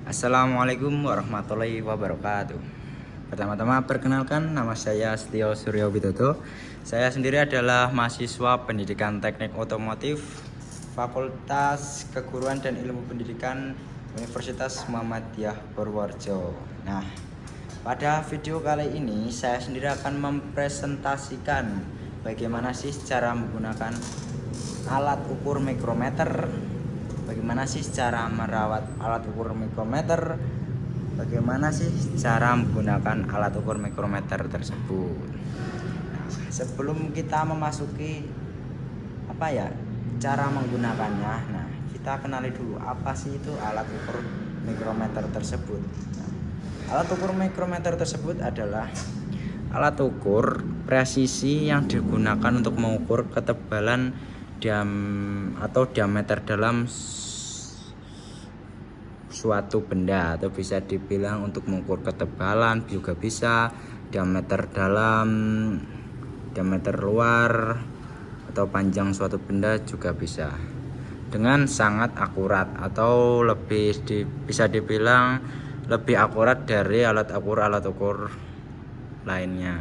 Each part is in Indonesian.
Assalamualaikum warahmatullahi wabarakatuh. Pertama-tama perkenalkan, nama saya Setio Suryo Widodo. Saya sendiri adalah mahasiswa pendidikan teknik otomotif Fakultas Keguruan dan Ilmu Pendidikan Universitas Muhammadiyah Purworejo. Nah, pada video kali ini saya sendiri akan mempresentasikan bagaimana sih cara menggunakan alat ukur mikrometer, bagaimana sih cara merawat alat ukur mikrometer, bagaimana sih cara menggunakan alat ukur mikrometer tersebut. Sebelum kita memasuki cara menggunakannya, nah kita kenali dulu apa sih itu alat ukur mikrometer tersebut. Alat ukur mikrometer tersebut adalah alat ukur presisi yang digunakan untuk mengukur ketebalan diameter dalam suatu benda, atau bisa dibilang untuk mengukur ketebalan juga bisa, diameter dalam, diameter luar, atau panjang suatu benda juga bisa, dengan sangat akurat, atau bisa dibilang lebih akurat dari alat ukur lainnya.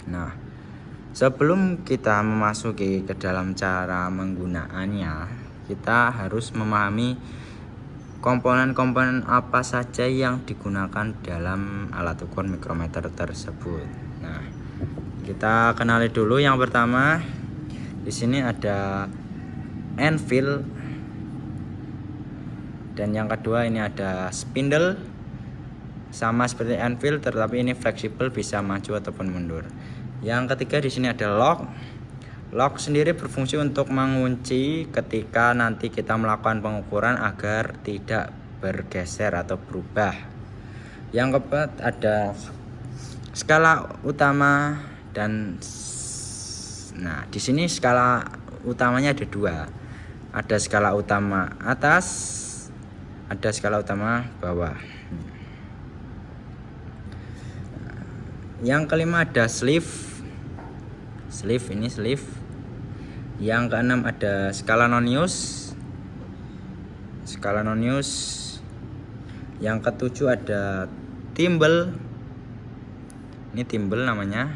Nah, sebelum kita memasuki ke dalam cara menggunakannya, kita harus memahami komponen-komponen apa saja yang digunakan dalam alat ukur mikrometer tersebut. Nah, kita kenali dulu. Yang pertama, di sini ada anvil, dan yang kedua ini ada spindle. Sama seperti anvil, tetapi ini fleksibel, bisa maju ataupun mundur. Yang ketiga di sini ada lock. Lock sendiri berfungsi untuk mengunci ketika nanti kita melakukan pengukuran agar tidak bergeser atau berubah. Yang keempat ada skala utama di sini skala utamanya ada dua. Ada skala utama atas, ada skala utama bawah. Yang kelima ada sleeve. Ini sleeve. Yang keenam ada skala non-use. Yang ketujuh ada thimble. Ini thimble namanya.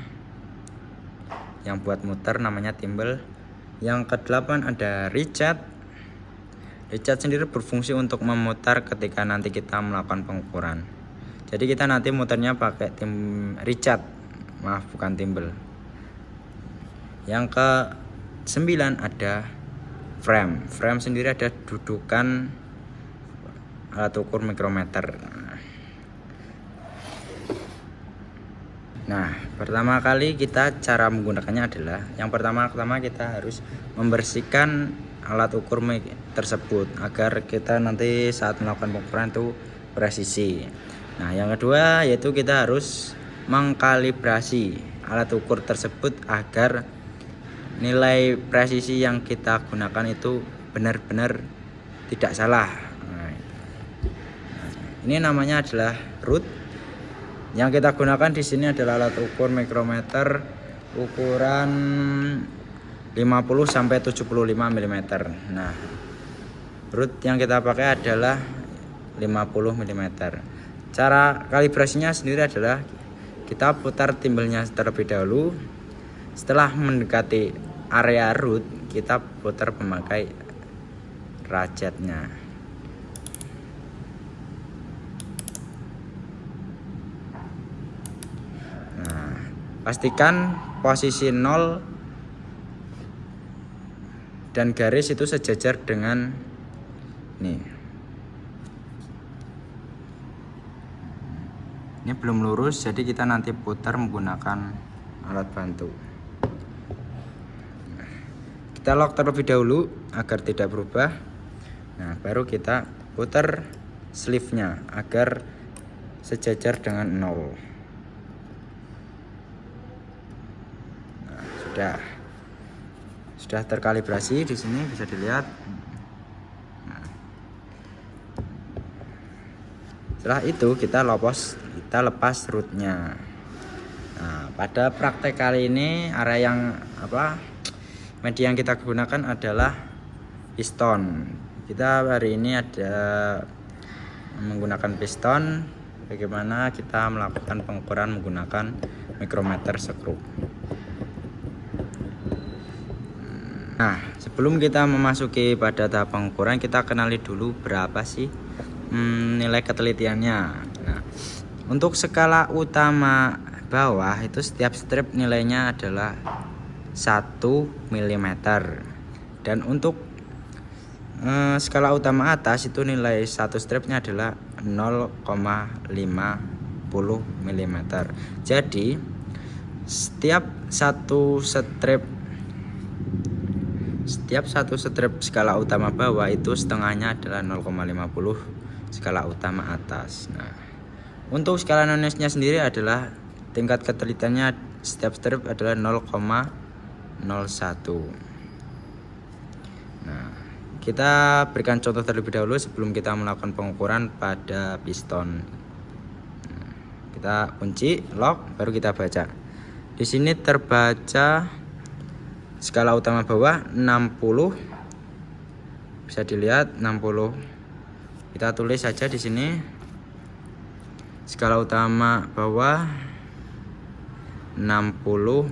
Yang buat muter namanya thimble. Yang kedelapan ada ricat. Ricat sendiri berfungsi untuk memutar ketika nanti kita melakukan pengukuran. Jadi kita nanti muternya pakai ricat, bukan thimble. Yang ke-9 ada frame. Frame sendiri ada dudukan alat ukur mikrometer. Nah, pertama kali kita cara menggunakannya adalah yang pertama kita harus membersihkan alat ukur tersebut agar kita nanti saat melakukan pengukuran itu presisi. Nah, yang kedua yaitu kita harus mengkalibrasi alat ukur tersebut agar nilai presisi yang kita gunakan itu benar-benar tidak salah. Nah, ini namanya adalah root. Yang kita gunakan di sini adalah alat ukur mikrometer ukuran 50 sampai 75 mm. Nah, root yang kita pakai adalah 50 mm. Cara kalibrasinya sendiri adalah kita putar timbelnya terlebih dahulu. Setelah mendekati area root, kita putar memakai racetnya. Nah, pastikan posisi 0 dan garis itu sejajar dengan nih. Ini belum lurus, jadi kita nanti putar menggunakan alat bantu. Kita lock terlebih dahulu agar tidak berubah. Nah, baru kita putar sleeve-nya agar sejajar dengan 0. Nah, sudah terkalibrasi. Di sini bisa dilihat. Setelah itu kita lepas rootnya. Nah, pada praktek kali ini media yang kita gunakan adalah piston. Kita hari ini ada menggunakan piston, bagaimana kita melakukan pengukuran menggunakan mikrometer skru. Nah, sebelum kita memasuki pada tahap pengukuran, kita kenali dulu berapa sih nilai ketelitiannya. Nah, untuk skala utama bawah itu setiap strip nilainya adalah 1 mm, dan untuk skala utama atas itu nilai satu stripnya adalah 0,50 mm. Jadi setiap satu strip skala utama bawah itu setengahnya adalah 0,50 skala utama atas. Nah, untuk skala nonisnya sendiri adalah tingkat ketelitiannya setiap strip adalah 0,01. Nah, kita berikan contoh terlebih dahulu sebelum kita melakukan pengukuran pada piston. Nah, kita kunci, lock, baru kita baca. Di sini terbaca skala utama bawah 60. Bisa dilihat 60. Kita tulis saja di sini. Skala utama bawah 60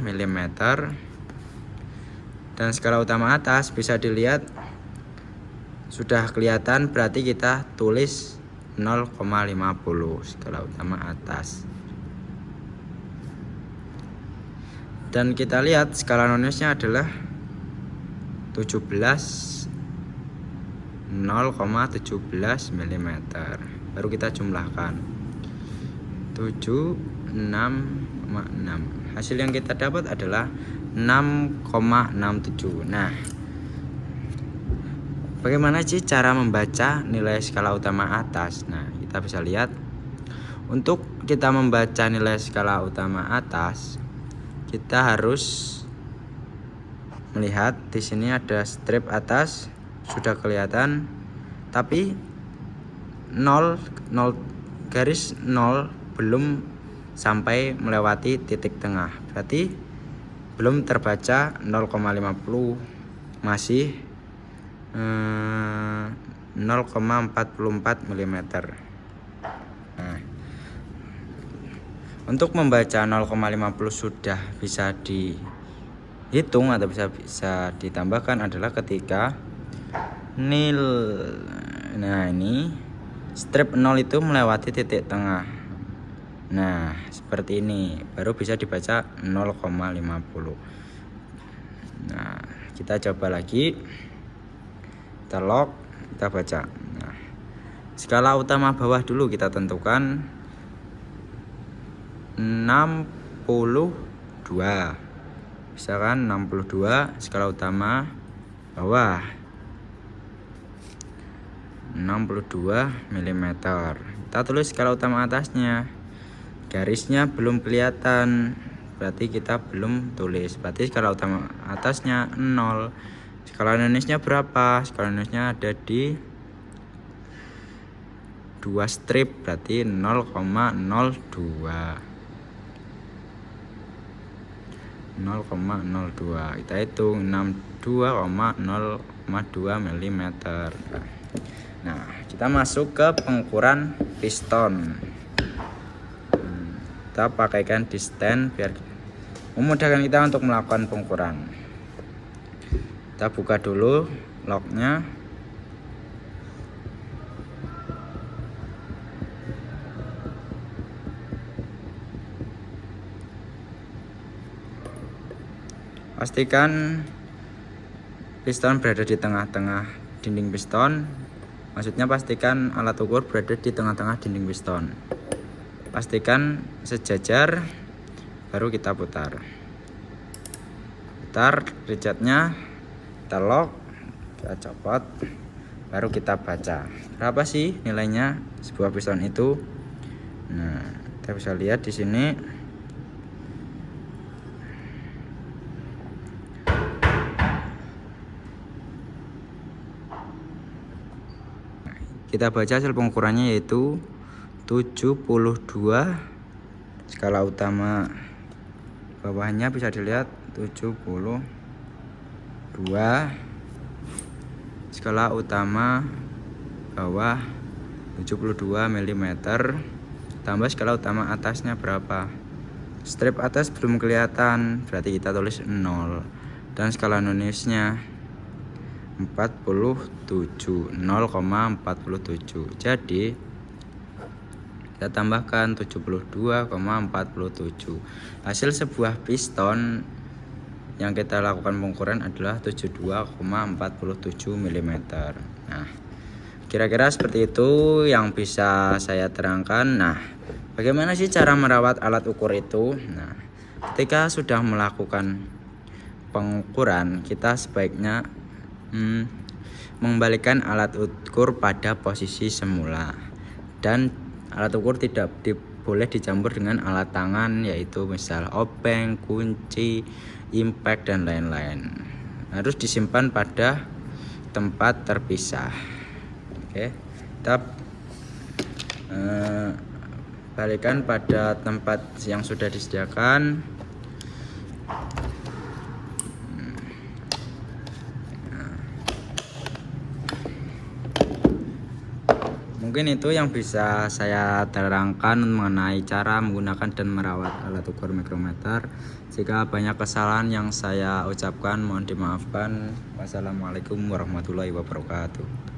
mm. Dan skala utama atas bisa dilihat sudah kelihatan, berarti kita tulis 0,50 skala utama atas. Dan kita lihat skala nonisnya adalah 0,17 mm. Baru kita jumlahkan 76,6. Hasil yang kita dapat adalah 6,67. Nah, bagaimana sih cara membaca nilai skala utama atas? Nah, kita bisa lihat untuk kita membaca nilai skala utama atas, kita harus melihat di sini ada strip atas sudah kelihatan, tapi 0 garis 0 belum sampai melewati titik tengah, berarti belum terbaca 0,50, masih 0,44 mm. Nah, untuk membaca 0,50 sudah bisa dihitung atau bisa ditambahkan adalah ketika ini strip 0 itu melewati titik tengah. Nah, seperti ini baru bisa dibaca 0,50. Nah, kita coba lagi, kita lock, kita baca. Nah, skala utama bawah dulu kita tentukan 62. Misalkan 62 skala utama bawah 62 mm. Kita tulis skala utama atasnya. Garisnya belum kelihatan, berarti kita belum tulis. Berarti skala utama atasnya 0. Skala nonisnya berapa? Skala nonisnya ada di 2 strip, berarti 0,02. 0,02. Kita hitung 62,0,2 mm. Nah, kita masuk ke pengukuran piston. Kita pakaikan di stand biar memudahkan kita untuk melakukan pengukuran. Kita buka dulu locknya. Pastikan piston berada di tengah-tengah dinding piston. Maksudnya pastikan alat ukur berada di tengah-tengah dinding piston. Pastikan sejajar, baru kita putar richatnya, kita lock, kita copot, baru kita baca berapa sih nilainya sebuah piston itu. Nah, kita bisa lihat di sini kita baca hasil pengukurannya yaitu 72. Skala utama bawahnya bisa dilihat 72. Skala utama bawah 72 mm. Tambah skala utama atasnya berapa? Strip atas belum kelihatan, berarti kita tulis 0. Dan skala nunusnya 47, 0,47. Jadi kita tambahkan 72,47. Hasil sebuah piston yang kita lakukan pengukuran adalah 72,47 mm. Nah, kira-kira seperti itu yang bisa saya terangkan. Nah, bagaimana sih cara merawat alat ukur itu? Nah, ketika sudah melakukan pengukuran, kita sebaiknya mengembalikan alat ukur pada posisi semula, dan alat ukur tidak boleh dicampur dengan alat tangan, yaitu misal obeng, kunci, impact, dan lain-lain. Harus disimpan pada tempat terpisah. Oke, kita balikan pada tempat yang sudah disediakan. Mungkin itu yang bisa saya terangkan mengenai cara menggunakan dan merawat alat ukur mikrometer. Jika banyak kesalahan yang saya ucapkan, mohon dimaafkan. Wassalamualaikum warahmatullahi wabarakatuh.